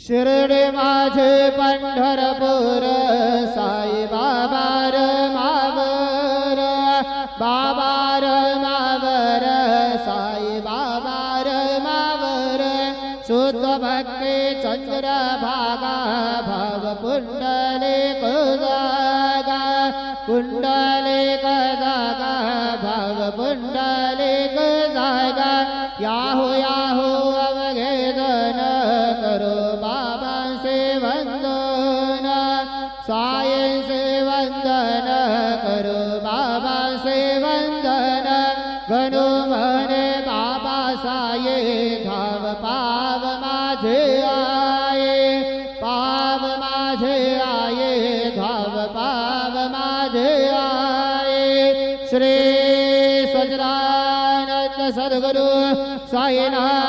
शिर्डी माझे पंढरपूर साई बाबा र मावर बाबा र मावर साई बाबा र मावर शुद्ध भक्ती चंद्र भागा भाव पुंडलिक जागा पुंडलिक जागा भाव पुंडलिक जागा याहो याहो अवघे जन करो बाबा से वंदन साई से वंदन करो बाबा से वंदन गणो मने बाबा साये धाव पाव माझे आये पाव माझे आये धाव पाव माझे आये श्री सच्चिदानंद सद्गुरु साईनाथ